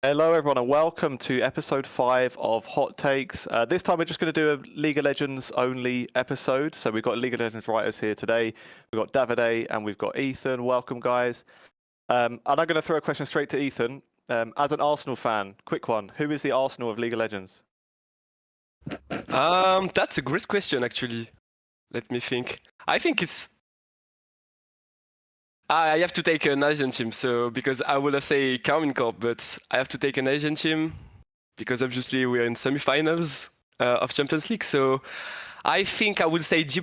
Hello, everyone, and welcome to episode 5 of Hot Takes. This time, we're just going to do a League of Legends only episode. So, we've got League of Legends writers here today. We've got Davide and we've got Ethan. Welcome, guys. And I'm going to throw a question straight to Ethan. As an Arsenal fan, quick one: who is the Arsenal of League of Legends? That's a great question, actually. Let me think. I think it's. I have to take an Asian team, so because I would have said Carmine Corp, but I have to take an Asian team because obviously we're in semi-finals of Champions League. So I think I would say G+.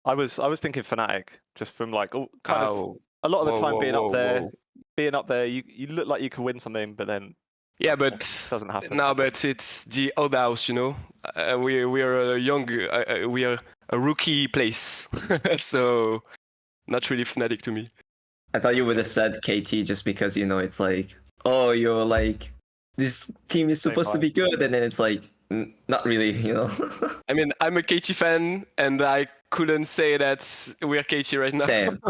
I was thinking Fnatic, just from like a lot of the time being up there, you look like you could win something, but then but it doesn't happen. No, but it's the old house, you know. We are a young, we are a rookie place, so not really Fnatic to me. I thought you would have said KT just because, you know, it's like, oh, you're like, this team is supposed to be good, and then it's like, not really, you know. I mean, I'm a KT fan, and I couldn't say that we're KT right now. Damn.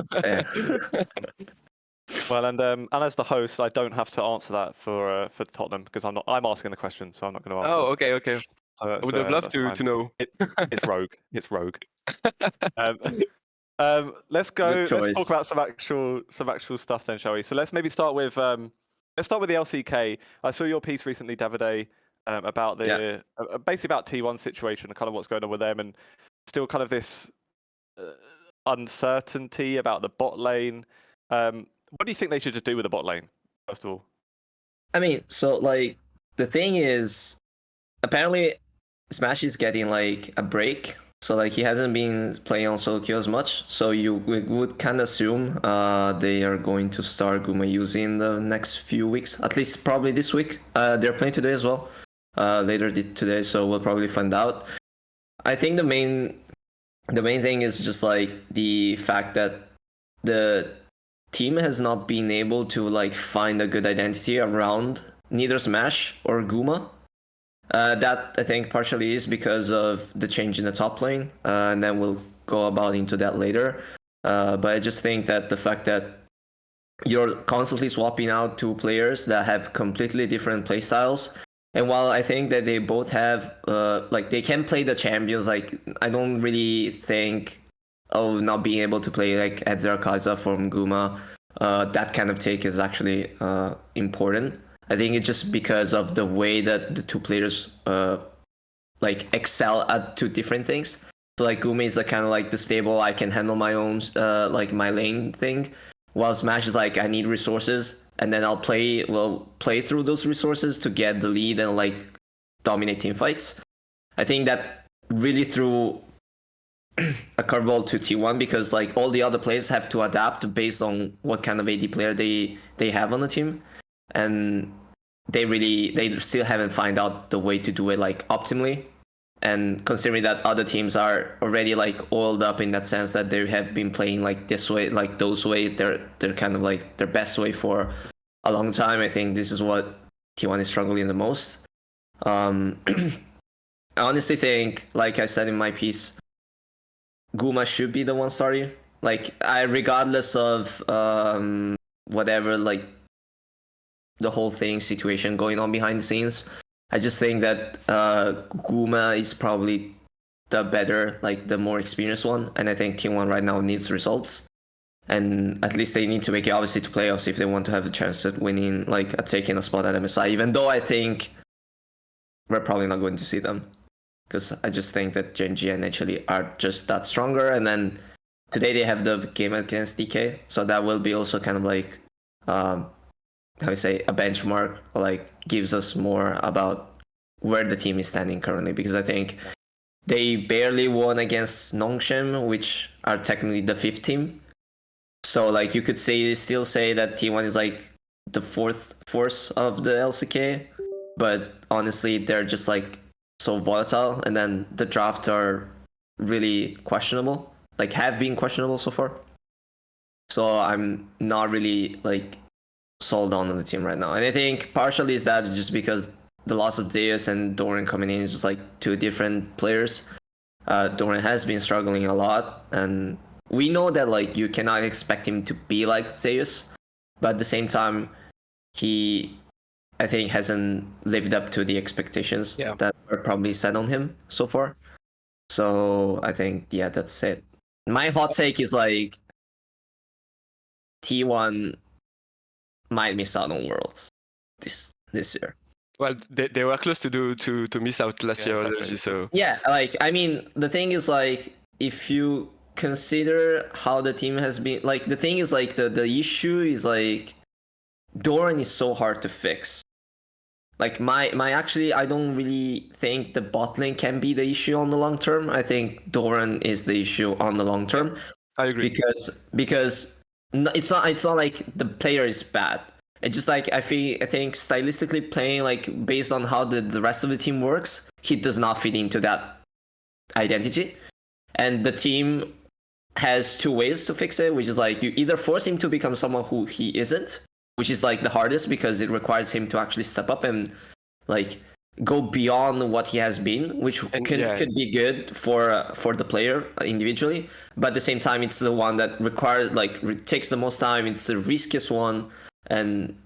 Well, and as the host, I don't have to answer that for Tottenham because I'm asking the question, so I'm not going to answer. Oh, okay. So I would have loved to know. It's rogue. It's rogue. Let's go. Let's talk about some actual stuff then, shall we? So let's maybe start with the LCK. I saw your piece recently, Davide, about the basically about T1 situation and kind of what's going on with them, and still kind of this uncertainty about the bot lane. What do you think they should just do with the bot lane, first of all? I mean, so like the thing is, apparently Smash is getting like a break. So like he hasn't been playing on solo queue as much. So you would kind of assume they are going to start Guma using in the next few weeks, at least probably this week. They're playing today as well, later today. So we'll probably find out. I think the main thing is just like the fact that the team has not been able to like find a good identity around neither Smash or Guma. That I think partially is because of the change in the top lane, and then we'll go about into that later. But I just think that the fact that you're constantly swapping out two players that have completely different playstyles, and while I think that they both have like they can play the champions, like I don't really think not being able to play like Edzar Kai'Sa from Guma, that kind of take is actually important. I think it's just because of the way that the two players like excel at two different things. So like Guma is like kind of like the stable, I can handle my own like my lane thing, while Smash is like I need resources, and then I'll play through those resources to get the lead and like dominate team fights. I think that really threw a curveball to T1 because like all the other players have to adapt based on what kind of AD player they have on the team, and they still haven't found out the way to do it like optimally. And considering that other teams are already like oiled up in that sense that they have been playing like this way, like those way, they're kind of like their best way for a long time. I think this is what T1 is struggling the most. I honestly think, like I said in my piece, Guma should be the one starting. Like regardless of whatever like the whole thing situation going on behind the scenes, I just think that Guma is probably the better, like the more experienced one, and I think T1 right now needs results, and at least they need to make it obviously to playoffs if they want to have a chance at winning, like at taking a spot at MSI, even though I think we're probably not going to see them, because I just think that Gen.G and HLE are just that stronger. And then today they have the game against DK, so that will be also kind of like how you say a benchmark, or like gives us more about where the team is standing currently, because I think they barely won against Nongshim, which are technically the 5th team. So like you could still say that T1 is like the 4th force of the LCK, but honestly they're just like so volatile, and then the draft are really questionable, like have been questionable so far. So I'm not really like sold on the team right now, and I think partially is that just because the loss of Zeus and Doran coming in is just like two different players. Doran has been struggling a lot, and we know that like you cannot expect him to be like Zeus, but at the same time he, I think, hasn't lived up to the expectations that were probably set on him so far. So I think, yeah, that's it. My hot take is like T1 might miss out on Worlds this year. Well, they were close to miss out last year already. So yeah, like I mean, the thing is like if you consider how the team has been, like the thing is like the issue is like Doran is so hard to fix. Like my actually, I don't really think the bot lane can be the issue on the long term. I think Doran is the issue on the long term. I agree because it's not like the player is bad. It's just like I think stylistically playing like based on how the rest of the team works, he does not fit into that identity. And the team has two ways to fix it, which is like you either force him to become someone who he isn't, which is like the hardest because it requires him to actually step up and like go beyond what he has been, which could be good for the player individually, but at the same time it's the one that requires takes the most time. It's the riskiest one, and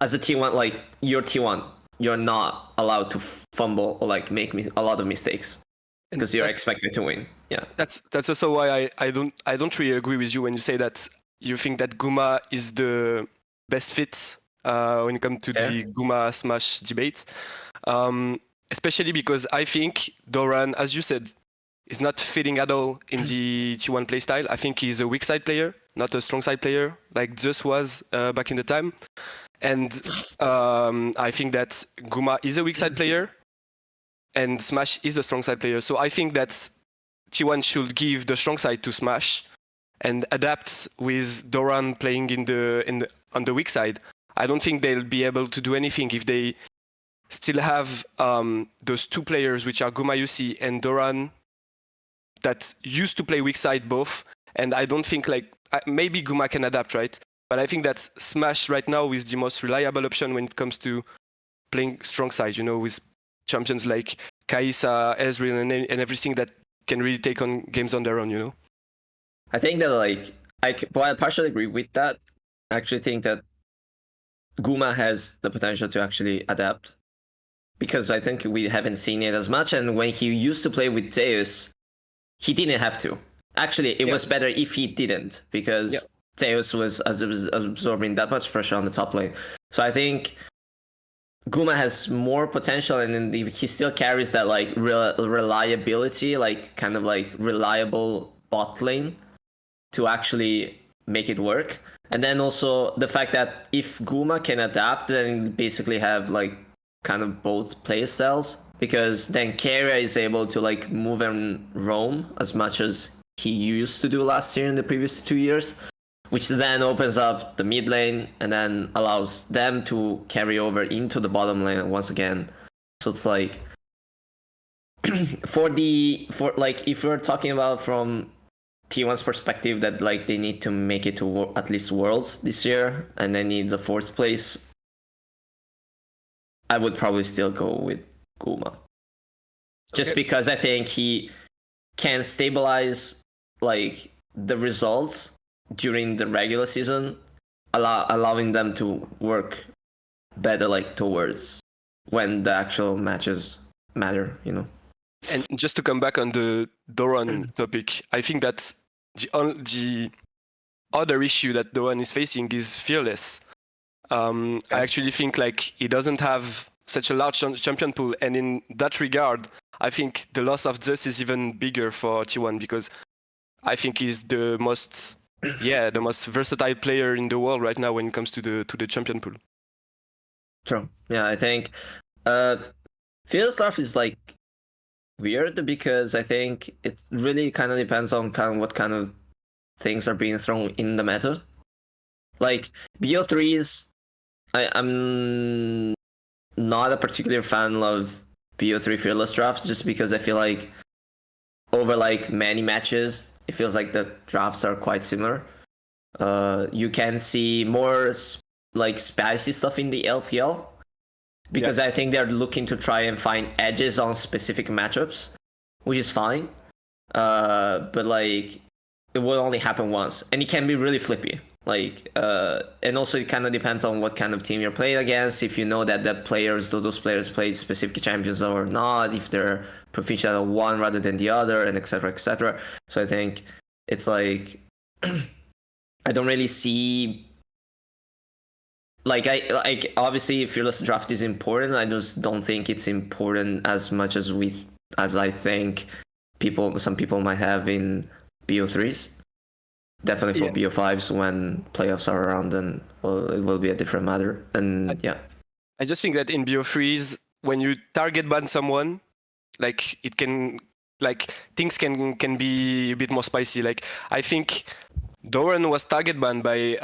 as a T1, like you're T1, you're not allowed to fumble or like make a lot of mistakes because you're expected to win. Yeah, that's also why I don't really agree with you when you say that you think that Guma is the best fit when it comes to the Guma Smash debate. Especially because I think Doran, as you said, is not fitting at all in the T1 playstyle. I think he's a weak side player, not a strong side player, like Zeus was back in the time. And I think that Guma is a weak side player, and Smash is a strong side player. So I think that T1 should give the strong side to Smash and adapt with Doran playing on the weak side. I don't think they'll be able to do anything if they still have those two players, which are Guma UC and Doran, that used to play weak side both. And I don't think maybe Guma can adapt, right? But I think that Smash right now is the most reliable option when it comes to playing strong side, with champions like Kaisa, Ezreal, and everything that can really take on games on their own, I think that I partially agree with that. I actually think that Guma has the potential to actually adapt, because I think we haven't seen it as much. And when he used to play with Zeus, he didn't have to. Actually, it was better if he didn't, because Zeus was absorbing that much pressure on the top lane. So I think Guma has more potential, and then he still carries that reliability, kind of reliable bot lane to actually make it work. And then also the fact that if Guma can adapt, then basically have kind of both play styles, because then Keria is able to move and roam as much as he used to do last year in the previous 2 years, which then opens up the mid lane and then allows them to carry over into the bottom lane once again. So it's if we're talking about from T1's perspective that they need to make it to at least Worlds this year and they need the 4th place, I would probably still go with Guma. Just because I think he can stabilize the results during the regular season, allowing them to work better towards when the actual matches matter, And just to come back on the Doran topic, I think that the other issue that Doran is facing is fearless. I actually think he doesn't have such a large champion pool, and in that regard, I think the loss of Zeus is even bigger for T1, because I think he's the most versatile player in the world right now when it comes to the champion pool. True. Yeah, I think field stuff is weird, because I think it really kind of depends on what kind of things are being thrown in the meta. BO3s, I'm not a particular fan of BO3 fearless drafts, just because I feel over many matches, it feels the drafts are quite similar. You can see more spicy stuff in the LPL, because I think they're looking to try and find edges on specific matchups, which is fine. But it will only happen once, and it can be really flippy. Like, and also it kind of depends on what kind of team you're playing against. If you know that those players play specific champions or not, if they're proficient at one rather than the other, and etc. etc. So I think it's like I don't really see. Like obviously Fearless Draft is important. I just don't think it's important as much as I think some people might have in BO3s. Definitely for BO5s when playoffs are around, then it will be a different matter. And yeah, I just think that in BO3s, when you target ban someone, like it can, like things can be a bit more spicy. Like I think Doran was target banned by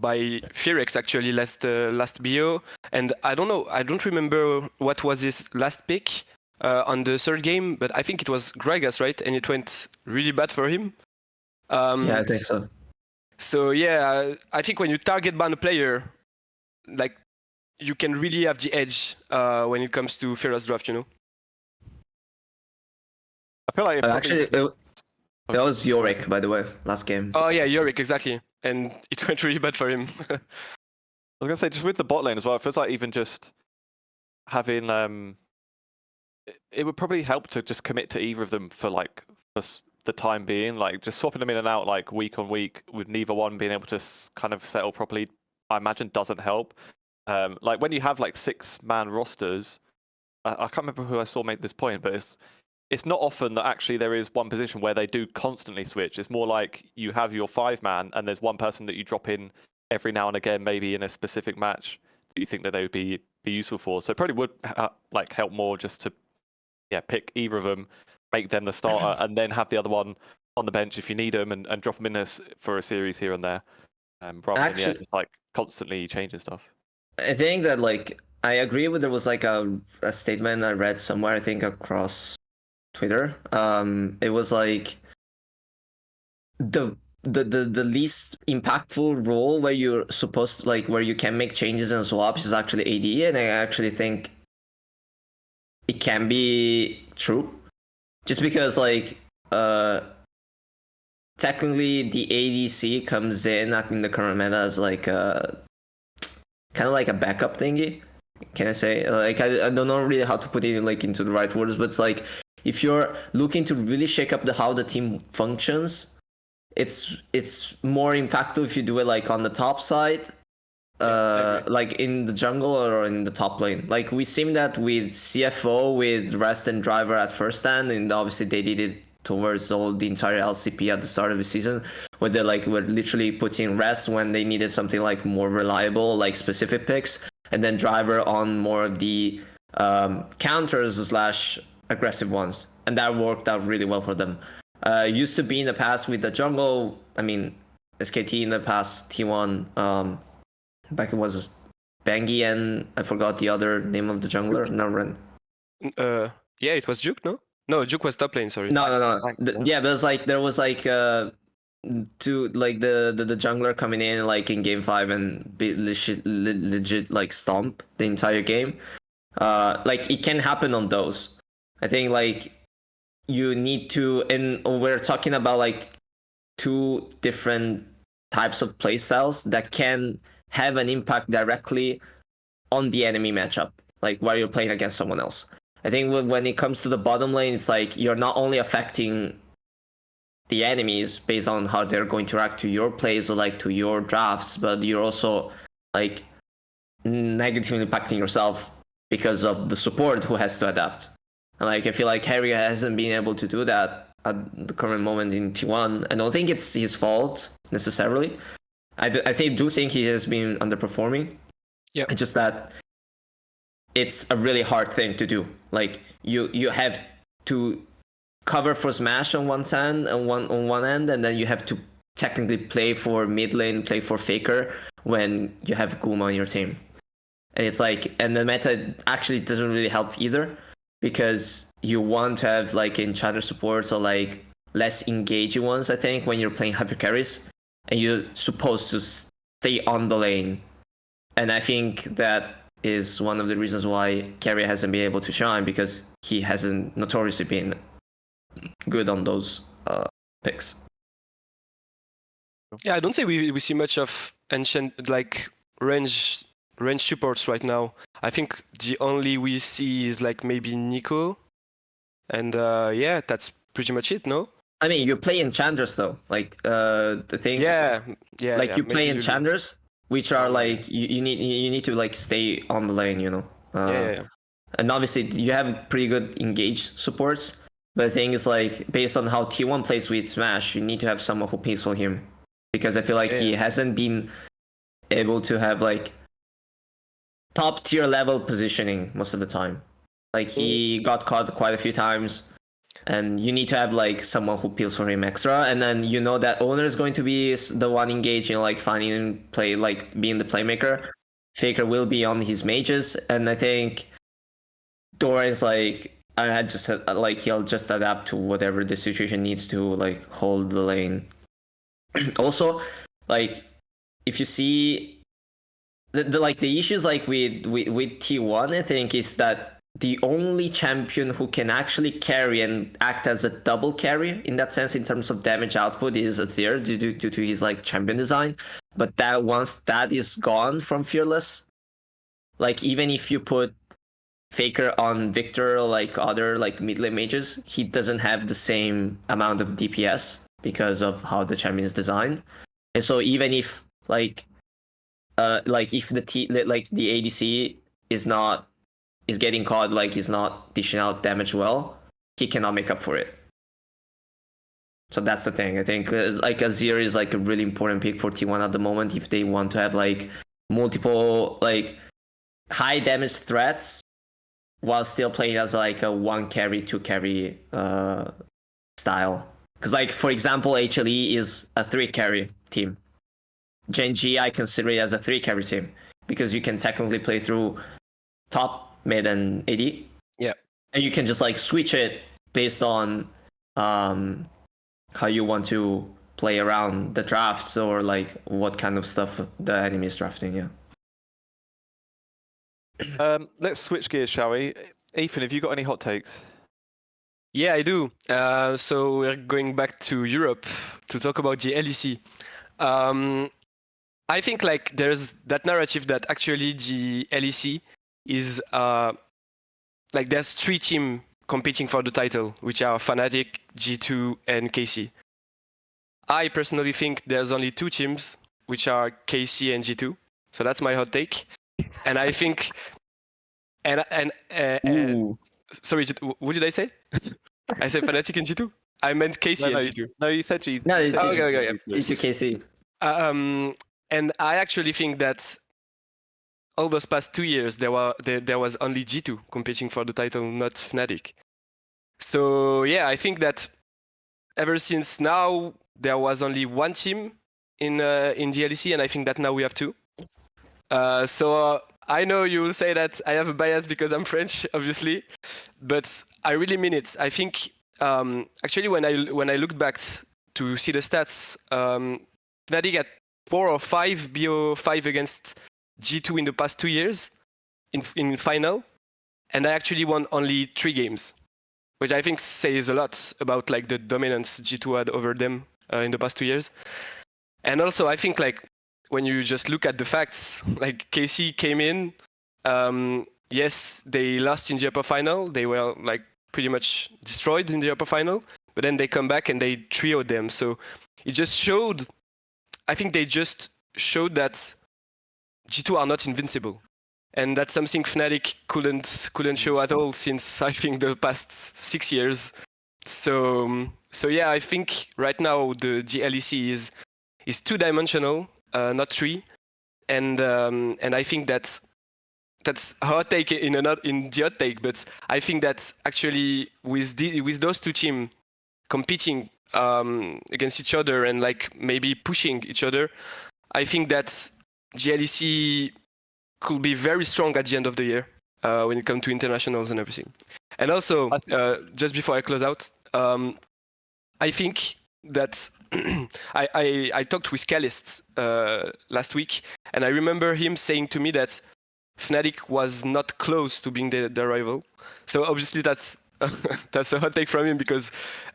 Firex actually last BO, and I don't know, I don't remember what was his last pick on the third game, but I think it was Gragas, right? And it went really bad for him. Yeah, I think so. So yeah, I think when you target ban a player, like you can really have the edge when it comes to Fearless Draft, you know. I feel like actually it was Yorick, by the way, last game. Oh yeah, Yorick, exactly, and it went really bad for him. I was gonna say, just with the bot lane as well, it feels like even just having it would probably help to just commit to either of them for the time being, like just swapping them in and out like week on week with neither one being able to kind of settle properly, I imagine doesn't help. Like when you have like 6-man rosters, I can't remember who I saw make this point, but it's not often that actually there is one position where they do constantly switch. It's more like you have your 5-man and there's one person that you drop in every now and again, maybe in a specific match that you think that they would be useful for. So it probably would like help more just to pick either of them, make them the starter, and then have the other one on the bench if you need them, and drop them in for a series here and there, rather than just like constantly changing stuff. I think that like I agree with there was like a statement I read somewhere, I think across Twitter. It was like the least impactful role where you're supposed to, like where you can make changes and swaps is actually AD, and I actually think it can be true. Just because like technically the ADC comes in the current meta as like kind of like a backup thingy. Can I say, like I don't know really how to put it like into the right words, but it's like if you're looking to really shake up how the team functions, it's more impactful if you do it like on the top side, like in the jungle or in the top lane. Like we seen that with CFO, with Rest and Driver at first stand, and obviously they did it towards the entire LCP at the start of the season, where they like were literally putting Rest when they needed something like more reliable, like specific picks, and then Driver on more of the counters / aggressive ones, and that worked out really well for them. Used to be in the past with the jungle, I mean SKT in the past, T1, back it was Bangi and I forgot the other name of the jungler. Yeah, it was Juke, no? No, Juke was top lane, sorry. No. Yeah, but there was like to like the jungler coming in like in game 5 and be legit like stomp the entire game. Like it can happen on those. I think like you need to, and we're talking about like 2 different types of playstyles that can have an impact directly on the enemy matchup, like while you're playing against someone else. I think when it comes to the bottom lane, it's like you're not only affecting the enemies based on how they're going to react to your plays or like to your drafts, but you're also like negatively impacting yourself because of the support who has to adapt. And like I feel like Harry hasn't been able to do that at the current moment in T1. I don't think it's his fault necessarily. I do think he has been underperforming. Yeah. It's just that it's a really hard thing to do. Like you have to cover for Smash on one end, and then you have to technically play for mid lane, play for Faker when you have Guma on your team. And it's like, and the meta actually doesn't really help either, because you want to have like enchanter supports or like less engaging ones, I think, when you're playing hyper carries, and you're supposed to stay on the lane. And I think that is one of the reasons why Carry hasn't been able to shine, because he hasn't notoriously been good on those picks. Yeah, I don't say we see much of ancient like range supports right now. I think the only we see is like maybe Nico, and yeah, that's pretty much it. No. I mean, you play Enchantress though. Like the thing. Yeah, Like you play maybe Enchantress, which are like you need to like stay on the lane, you know. Yeah. And obviously you have pretty good engaged supports, but the thing is like based on how T1 plays with Smash, you need to have someone who plays for him, because I feel like he hasn't been able to have like top tier level positioning most of the time. Like he got caught quite a few times, and you need to have like someone who peels for him extra, and then you know that owner is going to be the one engaged in like finding play, like being the playmaker. Faker will be on his mages, and I think Dora is like I had just like he'll just adapt to whatever the situation needs to like hold the lane. Also, like if you see the issues like with T1, I think is that the only champion who can actually carry and act as a double carry in that sense in terms of damage output is Azir due to his like champion design. But that once that is gone from Fearless, like even if you put Faker on Victor or like other like mid lane mages, he doesn't have the same amount of DPS because of how the champion is designed. And so even if like if the ADC is getting caught, like he's not dishing out damage well, he cannot make up for it. So that's the thing. I think like Azir is like a really important pick for T1 at the moment if they want to have like multiple like high damage threats while still playing as like a 1 carry 2 carry style. Because like for example, HLE is a 3 carry team. Gen G I consider it as a 3 carry team because you can technically play through top, mid, and AD. Yeah. And you can just like switch it based on how you want to play around the drafts or like what kind of stuff the enemy is drafting. Yeah. Let's switch gears, shall we? Ethan, have you got any hot takes? Yeah, I do. So we're going back to Europe to talk about the LEC. I think like there's that narrative that actually the LEC is like there's 3 teams competing for the title, which are Fnatic, G2, and KC. I personally think there's only 2 teams, which are KC and G2. So that's my hot take. And I think, sorry, what did I say? I said Fnatic and G2. I meant KC and G2. No, you said G2. No, it's okay. G2 KC. And I actually think that all those past 2 years there was only G2 competing for the title, not Fnatic. So yeah, I think that ever since now there was only 1 team in the LEC, and I think that now we have 2. So I know you will say that I have a bias because I'm French, obviously, but I really mean it. I think actually when I looked back to see the stats, Fnatic had 4 or 5 BO5 against G2 in the past 2 years in final, and I actually won only 3 games, which I think says a lot about like the dominance G2 had over them in the past 2 years. And also I think like when you just look at the facts, like KC came in, yes, they lost in the upper final. They were like pretty much destroyed in the upper final, but then they come back and they trioed them. So it just showed, I think they just showed that G2 are not invincible. And that's something Fnatic couldn't show at all since I think the past 6 years. So yeah, I think right now the LEC is 2-dimensional, not 3, and I think that's hot take in the hot take. But I think that actually with those 2 teams competing against each other and like maybe pushing each other, I think that GLEC could be very strong at the end of the year when it comes to internationals and everything. And also, just before I close out, I think that I talked with Calist last week, and I remember him saying to me that Fnatic was not close to being the rival. So obviously that's That's a hot take from him because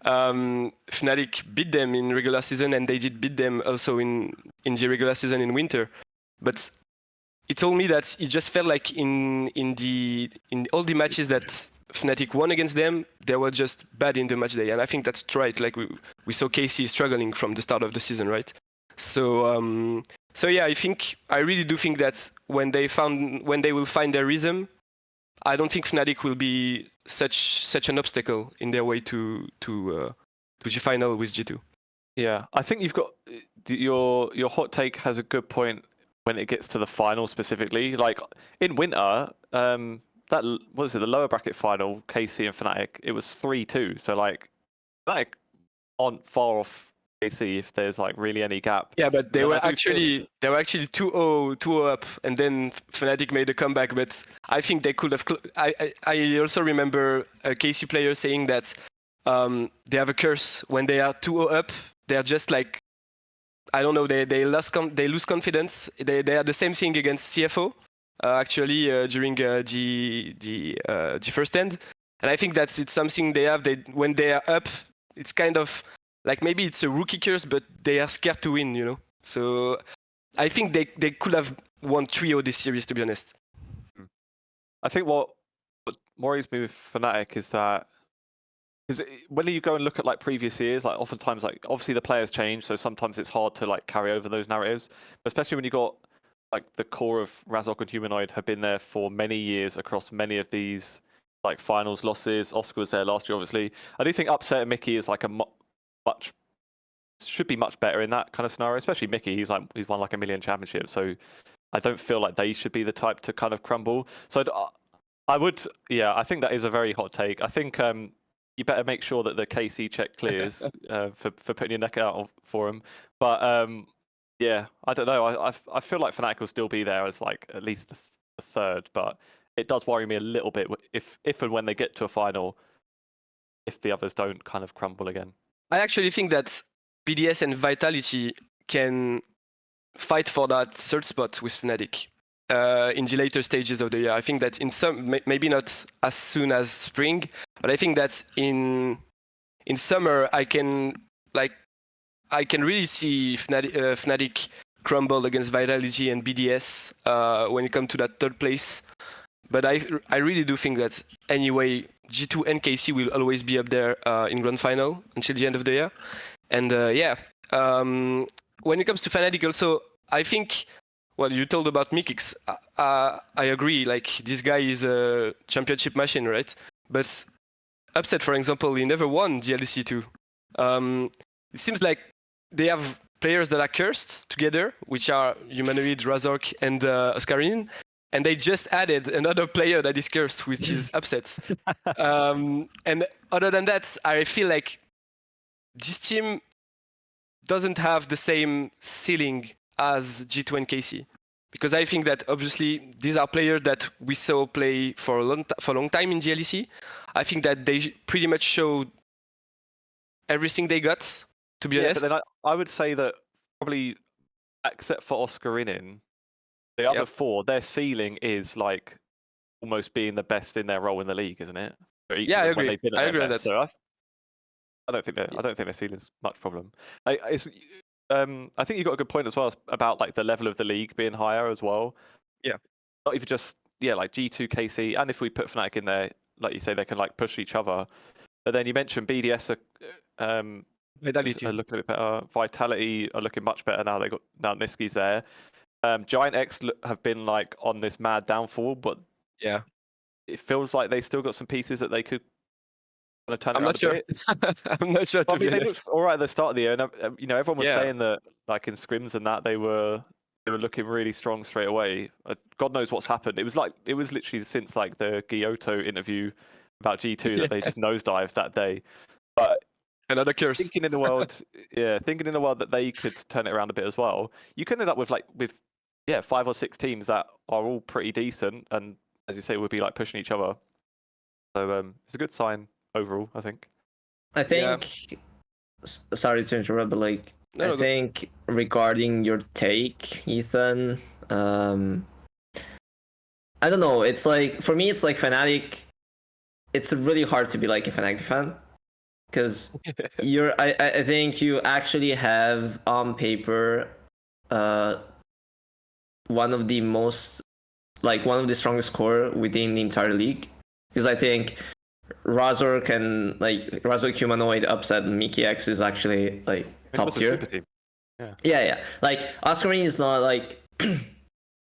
Fnatic beat them in regular season and they did beat them also in the regular season in winter. But he told me that it just felt like in all the matches that Fnatic won against them, they were just bad in the match day, and I think that's right. Like we saw KC struggling from the start of the season, right? So yeah, I really do think that when they will find their rhythm, I don't think Fnatic will be such an obstacle in their way to G final with G2. Yeah, I think you've got your hot take has a good point when it gets to the final specifically. Like in winter, that what is it? The lower bracket final, KC and Fnatic, it was 3-2. So like Fnatic aren't far off KC if there's like really any gap. Yeah, but they And were I do actually 2-0 up, and then Fnatic made a comeback. But I think they could have. I also remember a KC player saying that they have a curse when they are 2-0 up. They're just like, I don't know. They lose confidence. They had the same thing against CFO actually during the first end, and I think it's something they have. When they are up, it's kind of like maybe it's a rookie curse, but they are scared to win, you know. So I think they could have won 3-0 this series, to be honest. I think what worries me with Fnatic is that when you go and look at like previous years, like oftentimes like obviously the players change, so sometimes it's hard to like carry over those narratives. But especially when you got like the core of Razork and Humanoid have been there for many years across many of these like finals losses. Oscar was there last year, obviously. I do think Upset and Mickey is like should be much better in that kind of scenario, especially Mickey. He's won like 1 million championships, so I don't feel like they should be the type to kind of crumble. So I think that is a very hot take. I think you better make sure that the KC check clears for putting your neck out for them. But yeah, I don't know. I feel like Fnatic will still be there as like at least the third, but it does worry me a little bit if and when they get to a final, if the others don't kind of crumble again. I actually think that BDS and Vitality can fight for that third spot with Fnatic in the later stages of the year. I think that in some, maybe not as soon as spring, but I think that in summer I can really see Fnatic crumble against Vitality and BDS when it comes to that third place. But I really do think that anyway, G2 and KC will always be up there in grand final until the end of the year. And when it comes to Fnatic also, I think, well, you told about Mikix. I agree, like this guy is a championship machine, right? But Upset, for example, he never won the LEC2. It seems like they have players that are cursed together, which are Humanoid, Razork, and Oscarin, and they just added another player that is cursed, which is Upset. And other than that, I feel like this team doesn't have the same ceiling as G2 and KC. Because I think that obviously these are players that we saw play for a long time in the LEC. I think that they pretty much showed everything they got, to be honest. But then I would say that probably, except for Oscarinin, the other four, their ceiling is like almost being the best in their role in the league, isn't it? Yeah, I agree. I agree with that. So I don't think their ceiling's much problem. I think you got a good point as well about like the level of the league being higher as well. Yeah. Not even just like G2, KC, and if we put Fnatic in there, like you say, they can like push each other. But then you mentioned BDS Vitality are looking a bit better. Vitality are looking much better now. Now Niski's there. Giant X have been like on this mad downfall, but yeah, it feels like they still got some pieces that they could kind of turn around a bit. I'm not sure. I mean, they looked all right at the start of the year, and everyone was Yeah. saying that, like in scrims and that, they were looking really strong straight away. God knows what's happened. It was literally since like the Giotto interview about G2 that they just nosedived that day. But another curse. Thinking in the world that they could turn it around a bit as well, you could end up with 5 or 6 teams that are all pretty decent, and as you say, would be like pushing each other. So it's a good sign overall, I think. I think. Sorry to interrupt, but I think regarding your take, Ethan, I don't know. It's like for me, it's like Fnatic it's really hard to be like a Fnatic fan because I think you actually have on paper one of the strongest core within the entire league, because I think Razor Humanoid upset Mickey X is actually like top was a tier. super team. Yeah. Like Oscarine is not like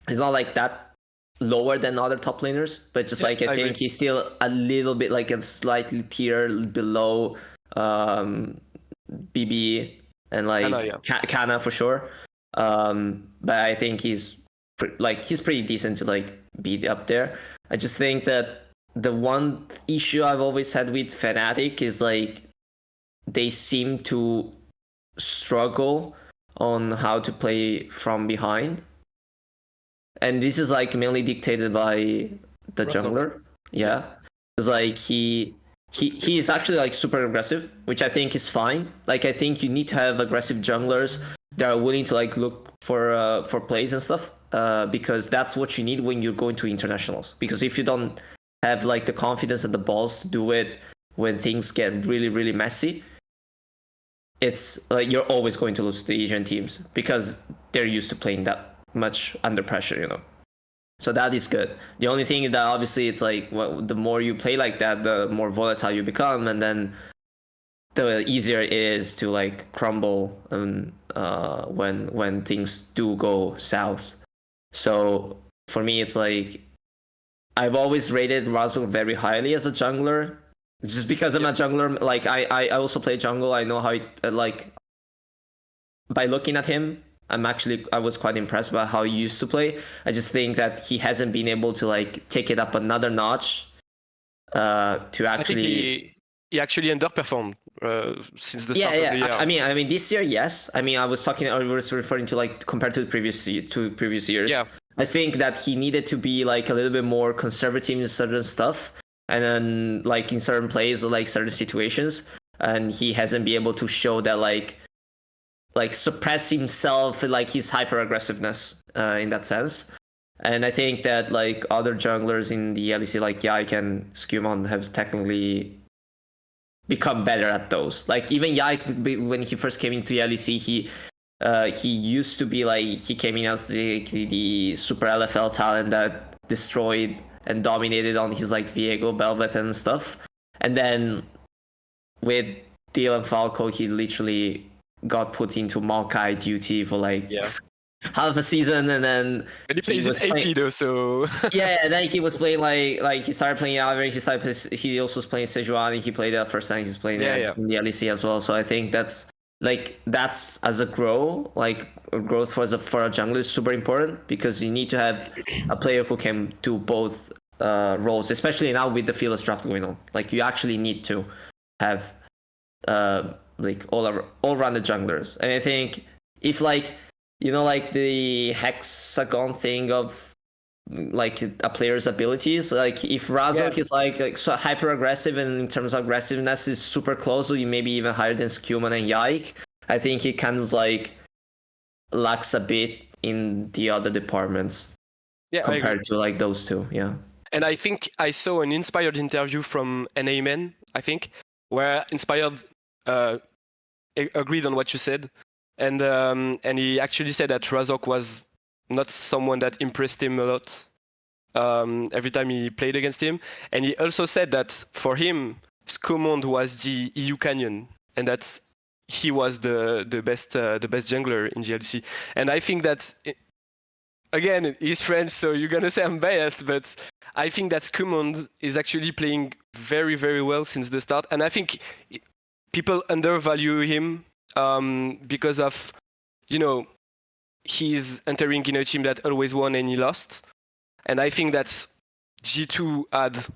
he's not like that lower than other top laners, but just like I think he's still a little bit like a slightly tier below BB and like Kana for sure. But I think he's pretty decent to like be up there. I just think that the one issue I've always had with Fnatic is like they seem to struggle on how to play from behind, and this is like mainly dictated by the jungler. Yeah, it's like he is actually like super aggressive, which I think is fine. Like I think you need to have aggressive junglers that are willing to like look for plays and stuff, because that's what you need when you're going to internationals. Because if you don't have like the confidence and the balls to do it when things get really, really messy, it's like you're always going to lose to the Asian teams because they're used to playing that much under pressure, you know. So that is good. The only thing is that obviously it's like the more you play like that, the more volatile you become, and then the easier it is to like crumble when things do go south. So for me, it's like I've always rated Razor very highly as a jungler, just because I'm a jungler. Like I also play jungle. I know how like by looking at him, I was quite impressed by how he used to play. I just think that he hasn't been able to like take it up another notch to actually. He actually underperformed since the start of the year. I mean, this year, yes. I mean, I was referring to like compared to the previous years. Yeah. I think that he needed to be like a little bit more conservative in certain stuff, and then like in certain plays or like certain situations, and he hasn't been able to show that like suppress himself, like his hyper aggressiveness in that sense. And I think that like other junglers in the LEC like Yike and Skumon have technically become better at those. Like even Yike, when he first came into the LEC, he used to be like, he came in as the super LFL talent that destroyed and dominated on his like Viego, Belvet and stuff. And then with Deal and Falco, he literally got put into Maokai duty for like half a season, and then he plays in AP though, so and then he was playing like he started playing Average, he also was playing Sejuani, he played that first time he's playing in the LEC as well. So I think that's as a growth for a jungler is super important, because you need to have a player who can do both roles, especially now with the fearless draft going on. Like you actually need to have like all-rounded junglers. And I think if like, you know, like the hexagon thing of like a player's abilities, like if Razork is like so hyper aggressive, and in terms of aggressiveness is super close, or maybe even higher than Skumon and Yike, I think he kind of like lacks a bit in the other departments compared to like those two. And I think I saw an Inspired interview from an Amen, I think, where Inspired agreed on what you said, and he actually said that Razork was not someone that impressed him a lot every time he played against him. And he also said that for him, Skomond was the EU Canyon, and that he was the best jungler in GLC. And I think that, again, he's French, so you're gonna say I'm biased, but I think that Skomond is actually playing very, very well since the start. And I think people undervalue him because of, you know, he's entering in a team that always won and he lost. And I think that G2 had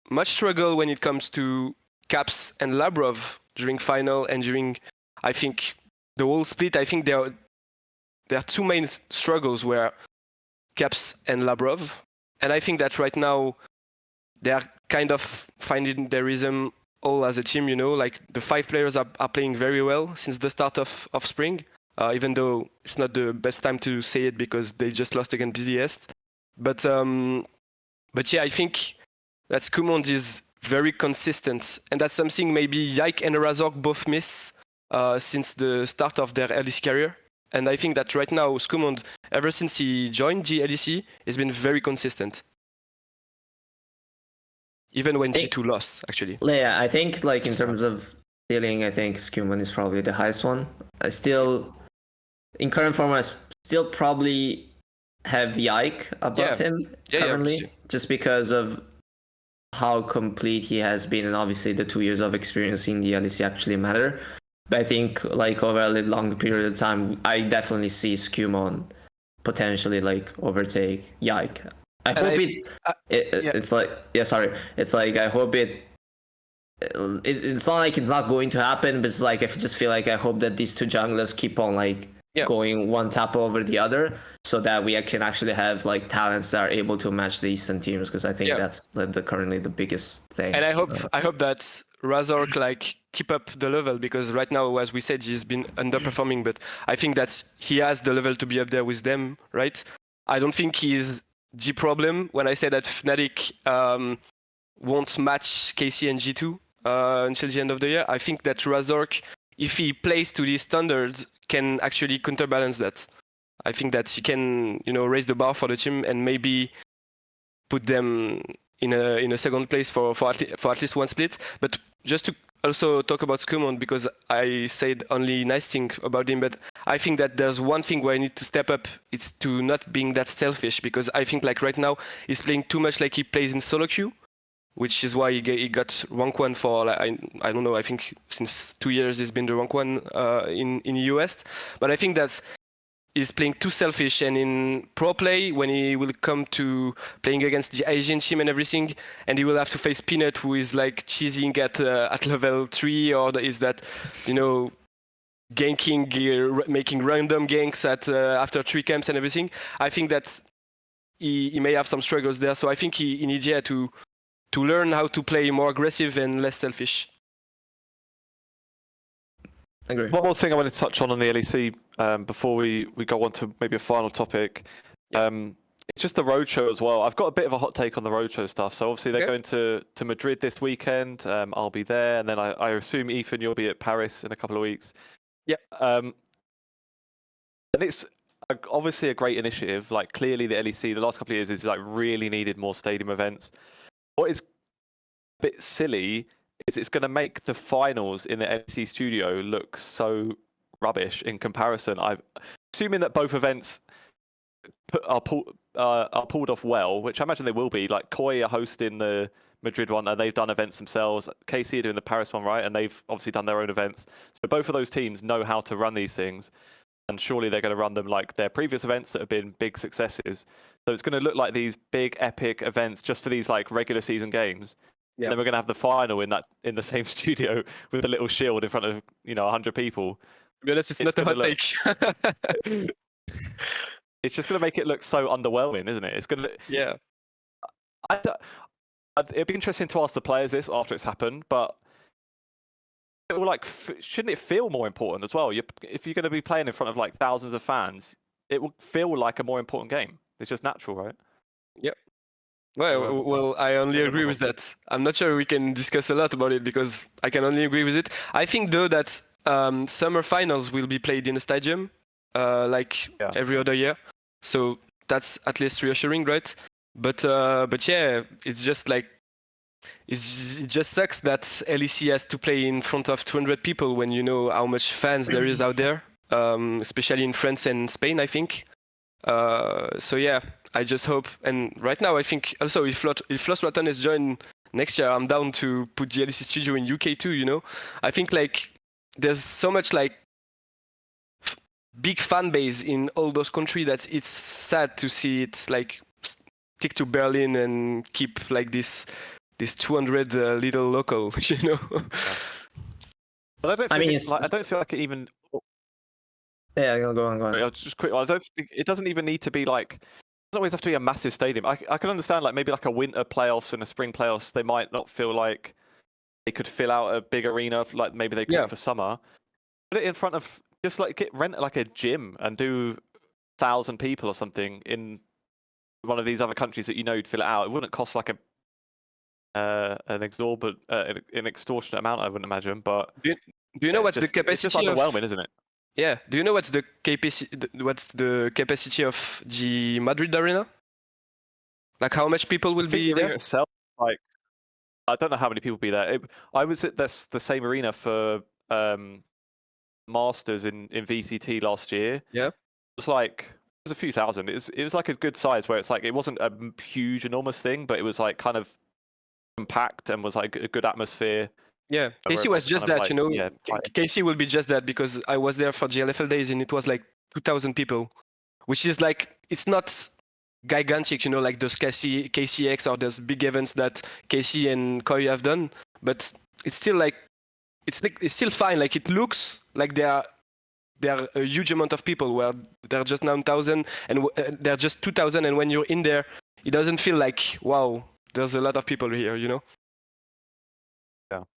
much struggle when it comes to Caps and Labrov during final and during, I think, the whole split. I think there are two main struggles where Caps and Labrov. And I think that right now they are kind of finding their rhythm all as a team, you know, like the 5 players are playing very well since the start of spring, even though it's not the best time to say it because they just lost against BZS. But yeah, I think that Skumond is very consistent, and that's something maybe Yike and Razork both miss since the start of their LEC career. And I think that right now, Skumond, ever since he joined the LEC, has been very consistent. Even when G2 lost, actually. Yeah, I think like in terms of ceiling, I think Skumon is probably the highest one. I still, in current form, I still probably have Yike above him currently, just because of how complete he has been, and obviously the 2 years of experience in the LEC actually matter. But I think like over a little longer period of time, I definitely see Skumon potentially like overtake Yike. I hope it's like it's like I hope it's not like it's not going to happen, but it's like I just feel like I hope that these two junglers keep on like going one tap over the other, so that we can actually have like talents that are able to match the Eastern teams, because I think that's currently the biggest thing. And I hope that Razork like keep up the level, because right now, as we said, he's been underperforming, but I think that he has the level to be up there with them, right? I don't think he's the problem when I say that Fnatic won't match KC and G2 until the end of the year. I think that Razork, if he plays to these standards, can actually counterbalance that. I think that he can, raise the bar for the team and maybe put them in a second place for at least one split. But just to also talk about Skumon, because I said only nice thing about him, but I think that there's one thing where I need to step up. It's to not being that selfish, because I think like right now he's playing too much like he plays in solo queue, which is why he got rank 1 for like, I don't know, I think since 2 years he's been the rank 1 in the US. But I think that he's playing too selfish, and in pro play, when he will come to playing against the Asian team and everything, and he will have to face Peanut, who is like cheesing at level 3, or is that, ganking, making random ganks at after 3 camps and everything. I think that he may have some struggles there. So I think he needs to learn how to play more aggressive and less selfish. Agree. One more thing I wanted to touch on the LEC before we go on to maybe a final topic. It's just the roadshow as well. I've got a bit of a hot take on the roadshow stuff. So obviously they're going to Madrid this weekend. I'll be there, and then I assume Ethan, you'll be at Paris in a couple of weeks. Yeah. And it's obviously a great initiative. Like clearly the LEC the last couple of years is like really needed more stadium events. What is a bit silly is it's going to make the finals in the LEC studio look so rubbish in comparison. I'm assuming that both events are pulled off well, which I imagine they will be. Like Koi are hosting the Madrid one, and they've done events themselves. KC are doing the Paris one, right? And they've obviously done their own events. So both of those teams know how to run these things, and surely they're going to run them like their previous events that have been big successes. So it's going to look like these big epic events just for these like regular season games. Yeah. And then we're going to have the final in the same studio with a little shield in front of 100 people. To be honest, it's not a hot take. It's just going to make it look so underwhelming, isn't it? It's going to. Yeah. It'd be interesting to ask the players this after it's happened, but it will shouldn't it feel more important as well? If you're going to be playing in front of like thousands of fans, it will feel like a more important game. It's just natural, right? Yep. Well, I only agree with that. I'm not sure we can discuss a lot about it, because I can only agree with it. I think though that summer finals will be played in a stadium, every other year. So that's at least reassuring, right? But yeah, it's just like it just sucks that LEC has to play in front of 200 people when you know how much fans there is out there, especially in France and Spain, I think. So yeah, I just hope. And right now, I think also if Flossrotten is joined next year, I'm down to put the LEC studio in UK too. I think like there's so much like big fan base in all those countries that it's sad to see it like stick to Berlin and keep like this 200 little local, Yeah. But I don't feel like it even. Yeah, go on. Just quick. I don't think it doesn't even need to be like. It doesn't always have to be a massive stadium. I can understand like maybe like a winter playoffs and a spring playoffs. They might not feel like they could fill out a big arena like maybe they could for summer. Put it in front of just like rent like a gym and do 1,000 people or something in one of these other countries that you'd fill it out. It wouldn't cost like an extortionate amount, I wouldn't imagine. But Do you know what's the it's just capacity of? underwhelming, isn't it? Yeah. Do you know what's the capacity of the Madrid arena? Like how much people will I think be the arena there? itself, like, I don't know how many people will be there. I was at the same arena for Masters in VCT last year. Yeah. It was like it was a few thousand. It was like a good size where it's like it wasn't a huge, enormous thing, but it was like kind of compact and was like a good atmosphere. Yeah, where KC was everyone's just kind of that, like, you know. yeah, KC will be just that because I was there for GLFL days and it was like 2,000 people, which is like it's not gigantic, you know, like those KCX or those big events that KC and Koi have done, but it's still like it's still fine. Like it looks like there are a huge amount of people where there are just 9,000 and there are just 2,000, and when you're in there, it doesn't feel like wow, there's a lot of people here, you know.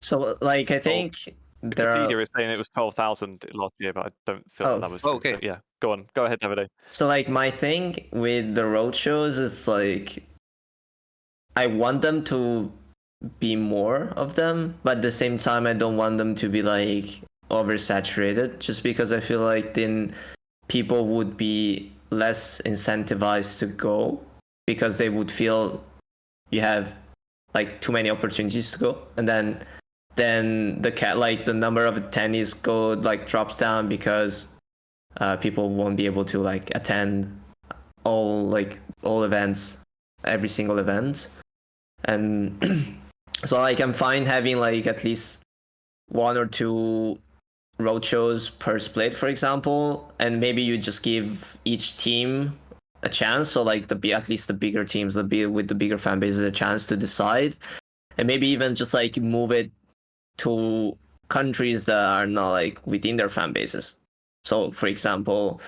So like I think there are. Wikipedia is saying it was 12,000 last year, but I don't feel Oh. that was Oh, true. okay. But yeah, go on. Go ahead, Davide. So like my thing with the road shows is like I want them to be more of them, but at the same time I don't want them to be like oversaturated just because I feel like then people would be less incentivized to go because they would feel you have like too many opportunities to go, and then the number of attendees drops down because people won't be able to like attend all events, every single event. And so like I'm fine having like at least 1 or 2 road shows per split, for example, and maybe you just give each team a chance, so like at least the bigger teams with the bigger fan bases a chance to decide, and maybe even just like move it to countries that are not like within their fan bases. So for example,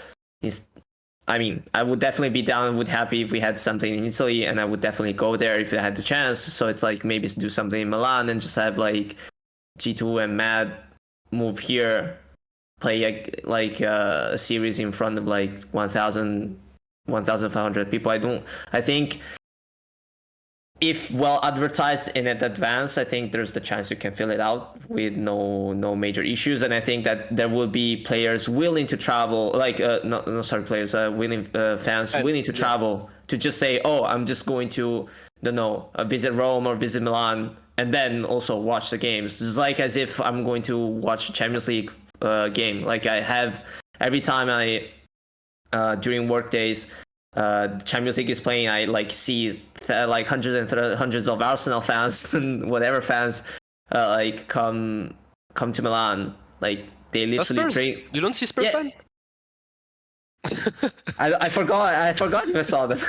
I would definitely be down, would happy if we had something in Italy, and I would definitely go there if I had the chance. So it's like maybe do something in Milan and just have like G2 and Mad move here, play a series in front of like 1,500 people. I think if well advertised in advance, I think there's the chance you can fill it out with no major issues. And I think that there will be players willing to travel, fans willing to travel to just say, oh, I'm just going to, visit Rome or visit Milan, and then also watch the games. It's like as if I'm going to watch a Champions League game. Like I have every time during work days, the Champions League is playing, I like see like hundreds of Arsenal fans and whatever fans like come to Milan. Like they literally drink. You don't see Spurs fan? I forgot you saw them.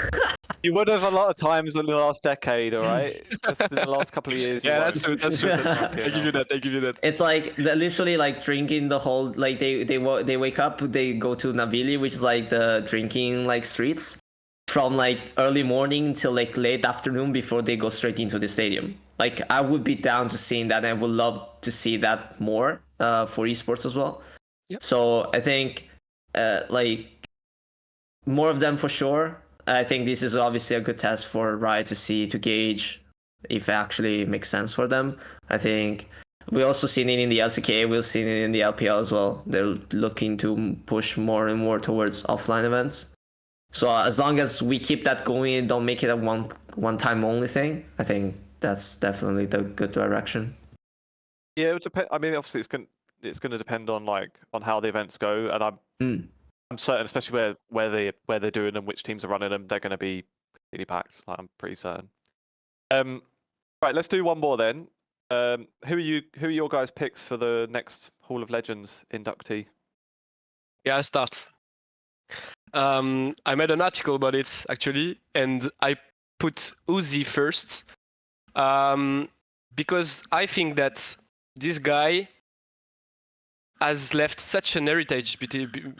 You would have a lot of times in the last decade, all right? Just in the last couple of years. Yeah, that's true. That's true. I give you that. I give you that. It's like literally like drinking the whole, like they wake up, they go to Navili, which is like the drinking like streets, from like early morning till like late afternoon before they go straight into the stadium. Like I would be down to seeing that, and I would love to see that more for esports as well. Yep. So I think like more of them for sure. I think this is obviously a good test for Riot to gauge if it actually makes sense for them. I think we also seen it in the LCK, we've seen it in the LPL as well. They're looking to push more and more towards offline events. So as long as we keep that going, don't make it a one time only thing, I think that's definitely the good direction. Yeah, it would depend. I mean, obviously it's going to depend on how the events go, and I'm certain, especially where they're doing them, which teams are running them, they're going to be completely packed. Like, I'm pretty certain. Right, let's do one more then. Who are your guys' picks for the next Hall of Legends inductee? Yeah, I start. I made an article about it actually, and I put Uzi first because I think that this guy has left such an heritage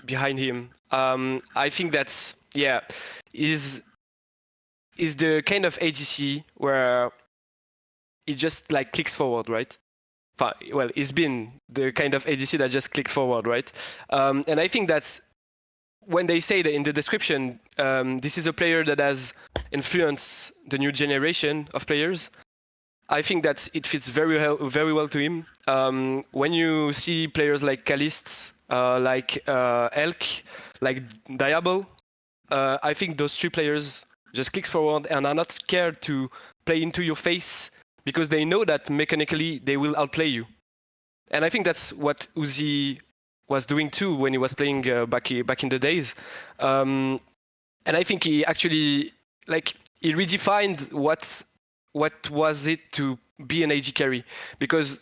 behind him. I think that's is the kind of ADC where it just like clicks forward, right? Well, it's been the kind of ADC that just clicks forward, right? And I think that's when they say that in the description, this is a player that has influenced the new generation of players. I think that it fits very well to him. When you see players like Kalist, like Elk, like Diable, I think those three players just clicks forward and are not scared to play into your face because they know that mechanically they will outplay you. And I think that's what Uzi was doing too when he was playing back in the days. And I think he actually he redefined what was it to be an AD carry, because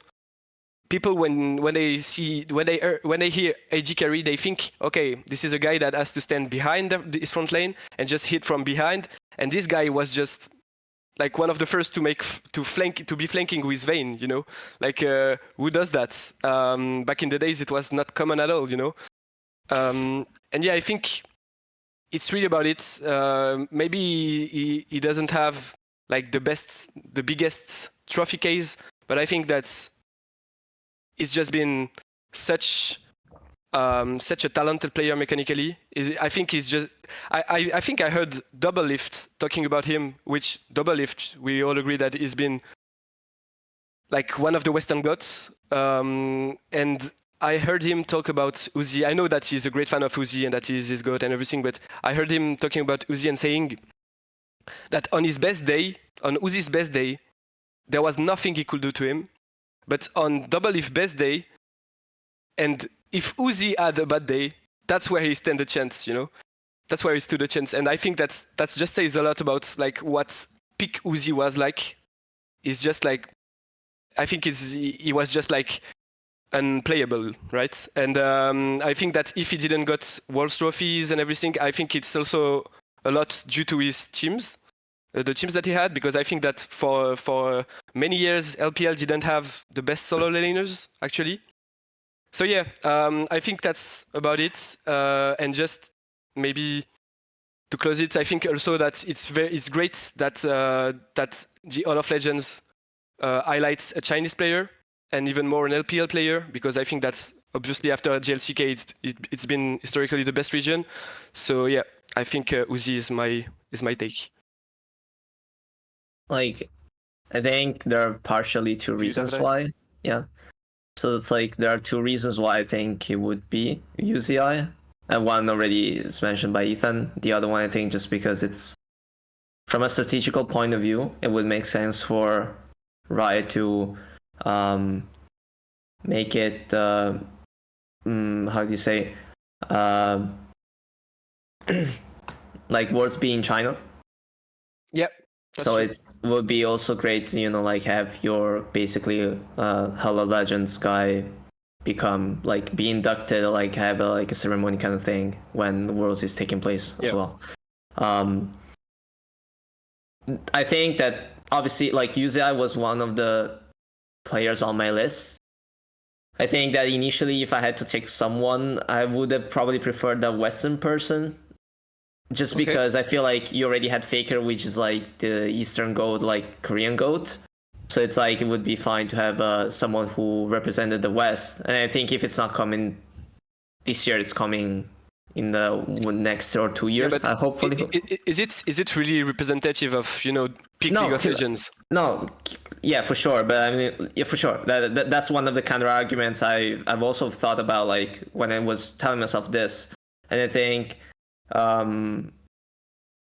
people when they hear AD carry, they think, okay, this is a guy that has to stand behind his front lane and just hit from behind, and this guy was just like one of the first to be flanking with Vayne, you know, like who does that? Back in the days, it was not common at all, you know. And yeah, I think it's really about it. Maybe he doesn't have like the biggest trophy case, but I think that's it's just been such a talented player mechanically. I think he's just. I think I heard Double Lift talking about him, which Double Lift we all agree that he's been like one of the Western gods. And I heard him talk about Uzi. I know that he's a great fan of Uzi and that he's his god and everything, but I heard him talking about Uzi and saying that on his best day, on Uzi's best day, there was nothing he could do to him. But on Double Lift's best day, and if Uzi had a bad day, that's where he stand a chance, you know? That's where he stood a chance. And I think that's just says a lot about like what peak Uzi was like. It's just like, I think he was just like unplayable, right? And I think that if he didn't got World Trophies and everything, I think it's also a lot due to his teams, the teams that he had, because I think that for many years, LPL didn't have the best solo laners, actually. So yeah, I think that's about it. And just maybe to close it, I think also that it's great that that the Hall of Legends highlights a Chinese player and even more an LPL player, because I think that's obviously after GLCK it's been historically the best region. So yeah, I think Uzi is my take. Like, I think there are partially two reasons why. Yeah. So it's like there are two reasons why I think it would be UZI. And one already is mentioned by Ethan. The other one, I think, just because it's from a strategical point of view, it would make sense for Riot to make it how do you say like Worlds being China. Yep. So it would be also great to, you know, like have your basically Hall of Legends guy become like be inducted, or like have a ceremony kind of thing when the Worlds is taking place as well. I think that obviously like UZI was one of the players on my list. I think that initially if I had to take someone, I would have probably preferred a Western person. Just because I feel like you already had Faker, which is like the Eastern GOAT, like Korean GOAT. So it's like it would be fine to have someone who represented the West. And I think if it's not coming this year, it's coming in the next or 2 years. Yeah, hopefully. Is it really representative of, you know, peak League of Legends? No, yeah, for sure. But I mean, yeah, for sure. That's one of the counter arguments I've also thought about, like when I was telling myself this, and I think.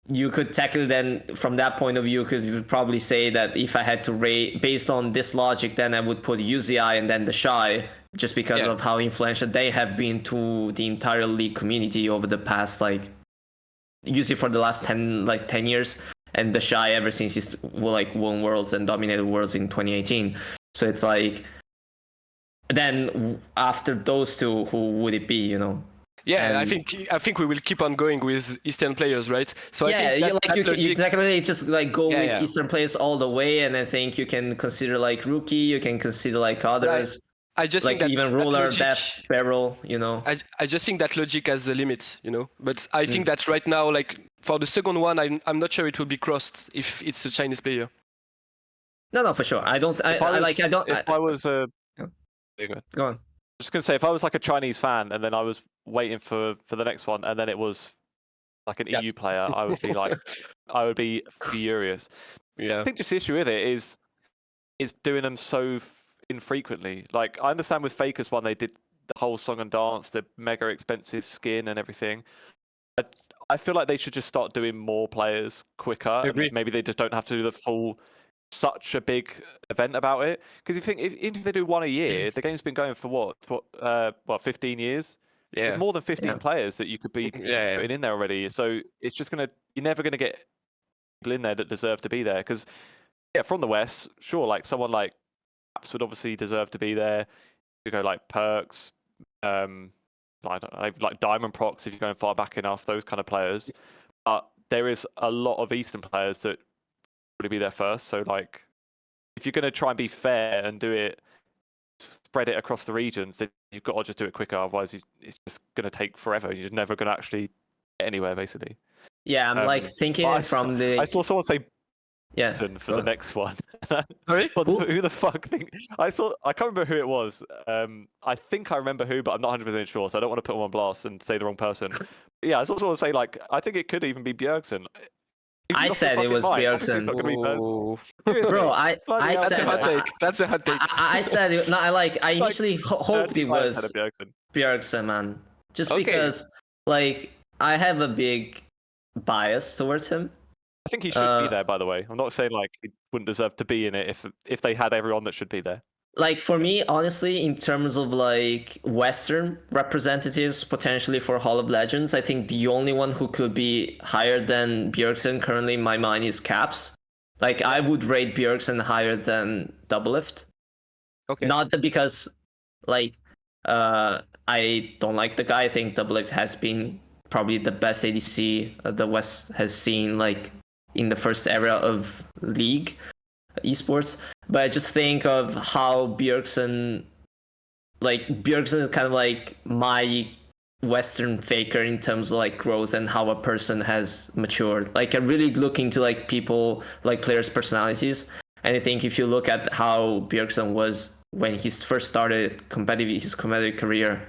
You could tackle it then from that point of view. You could probably say that if I had to rate based on this logic, then I would put UZI and then the Shy, just because of how influential they have been to the entire league community over the past, like usually for the last 10 years, and the Shy ever since he's like won Worlds and dominated Worlds in 2018. So it's like, then after those two, who would it be, you know? Yeah, I think we will keep on going with Eastern players, right? So yeah, I think you exactly just like go with Eastern yeah. players all the way, and I think you can consider like Rookie, you can consider like others. I just like think that even Ruler, Death, Barrel, you know. I just think that logic has a limit, you know. But I think that right now, like for the second one, I'm not sure it will be crossed if it's a Chinese player. No, for sure. I don't. If I was go on. Just gonna say, if I was like a Chinese fan and then I was waiting for the next one, and then it was like an EU player, I would be like, I would be furious. Yeah. I think just the issue with it is is doing them so infrequently. Like, I understand with Faker's one, they did the whole song and dance, the mega expensive skin and everything. I feel like they should just start doing more players quicker. agree. And maybe they just don't have to do the full, such a big event about it. Because you think even if they do one a year, the game's been going for what 15 years? Yeah. There's more than 15 Yeah. players that you could be Yeah. putting in there already. So it's just you're never gonna get people in there that deserve to be there. Because from the West, sure, like someone like Apps would obviously deserve to be there. You go like Perks, I don't know, like Diamond Procs if you're going far back enough, those kind of players. But there is a lot of Eastern players that would be there first. So like, if you're going to try and be fair and do it, spread it across the regions, then you've got to just do it quicker. Otherwise, it's just going to take forever. You're never going to actually get anywhere, basically. Yeah, I'm like thinking I from the. I saw someone say Yeah. for the next one. Sorry? Who the fuck think? I can't remember who it was. I think I remember who, but I'm not 100% sure, so I don't want to put him on blast and say the wrong person. But yeah, I also want to say, like, I think it could even be Bjergsen. I said it was Bjergsen. Ooh. Bro, I That's said a hot take. That's a hot take. I said it. No, I initially hoped it was Bjergsen. Bjergsen, man. Just Okay. because, like, I have a big bias towards him. I think he should be there, by the way. I'm not saying like he wouldn't deserve to be in it if they had everyone that should be there. Like, for me, honestly, in terms of like Western representatives potentially for Hall of Legends, I think the only one who could be higher than Bjergsen currently in my mind is Caps. Like, I would rate Bjergsen higher than Doublelift. Okay. Not that because, like, I don't like the guy. I think Doublelift has been probably the best ADC the West has seen, like, in the first era of League esports. But I just think of how Bjergsen is kind of like my Western Faker in terms of like growth and how a person has matured. Like, I really look into like people, like players' personalities. And I think if you look at how Bjergsen was when he first started his competitive career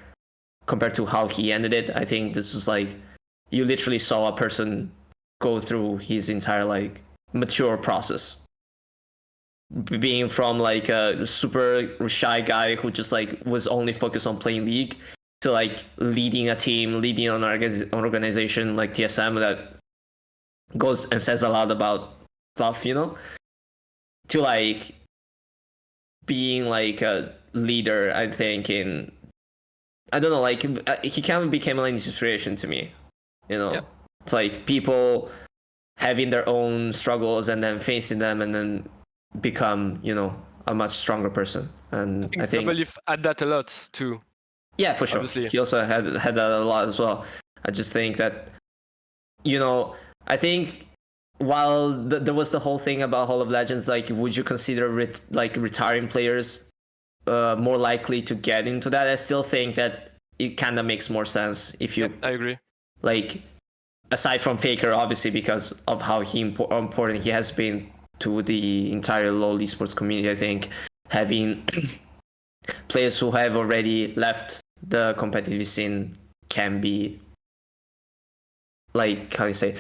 compared to how he ended it, I think this was like, you literally saw a person go through his entire like mature process, being from like a super shy guy who just like was only focused on playing League to like leading a team, leading an organization like TSM that goes and says a lot about stuff, you know, to like being like a leader. I think I don't know, like he kind of became an inspiration to me, you know. Yeah. It's like people having their own struggles and then facing them and then become, you know, a much stronger person. And I think Doublelift had that a lot too. yeah, for sure. Obviously. He also had that a lot as well. I just think that, you know, I think while there was the whole thing about Hall of Legends, like, would you consider retiring players more likely to get into that? I still think that it kind of makes more sense if you I agree. like, aside from Faker, obviously, because of how important he has been to the entire LoL esports community. I think having players who have already left the competitive scene can be, like, how do you say,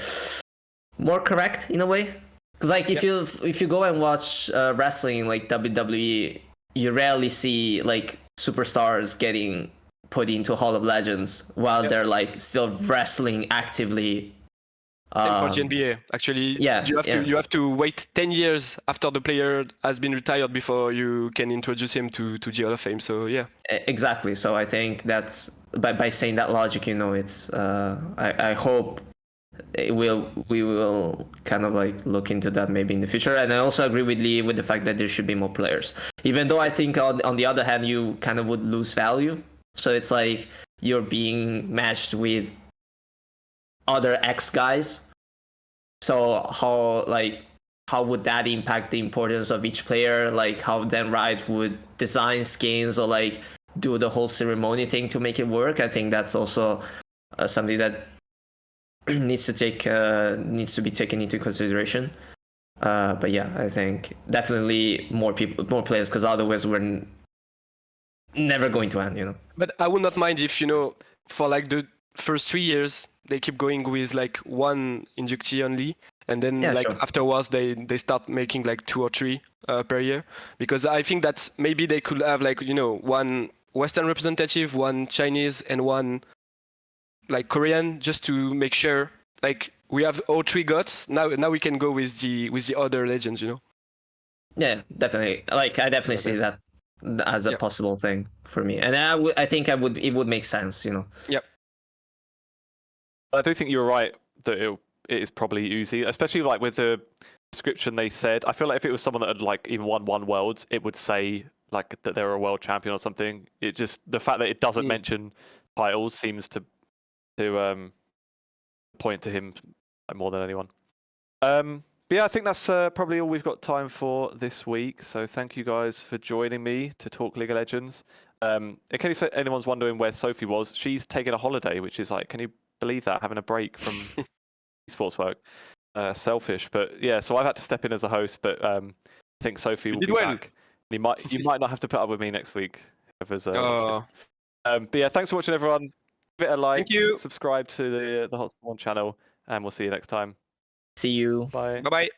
more correct in a way. Because like if you go and watch wrestling like WWE, you rarely see like superstars getting put into Hall of Legends while they're like still wrestling actively. Same for GNBA. Actually, yeah, you have to wait 10 years after the player has been retired before you can introduce him to G Hall of Fame. So yeah. Exactly. So I think that's by saying that logic, you know, it's I hope we will kind of like look into that maybe in the future. And I also agree with Lee with the fact that there should be more players, even though I think on the other hand you kind of would lose value. So it's like you're being matched with other X guys. So how would that impact the importance of each player? Like how then Riot would design skins or like do the whole ceremony thing to make it work? I think that's also something that needs to be taken into consideration. But yeah, I think definitely more players, because otherwise we're never going to end, you know. But I would not mind if, you know, for like the first 3 years they keep going with like one inductee only, and then Yeah, like sure. afterwards they start making like 2 or 3 per year, because I think that maybe they could have like, you know, one Western representative, one Chinese, and one like Korean, just to make sure like we have all 3 gods. Now we can go with the other legends, you know. Yeah, definitely. Like I definitely see that as a Yeah. possible thing for me, and I think it would make sense, you know. Yep. I do think you're right that it is probably Uzi, especially like with the description they said. I feel like if it was someone that had like even won one worlds, it would say like that they're a world champion or something. It just, the fact that it doesn't mention titles seems to point to him more than anyone. But yeah, I think that's probably all we've got time for this week. So thank you guys for joining me to talk League of Legends. In case anyone's wondering where Sophie was, she's taking a holiday, which is like, can you believe that, having a break from esports work? Selfish, but yeah. So I've had to step in as a host, but I think Sophie will be back. You might not have to put up with me next week. If there's but yeah, thanks for watching, everyone. Give it a like, Thank you. subscribe to the Hotspot One channel, and we'll see you next time. See you. Bye. Bye bye.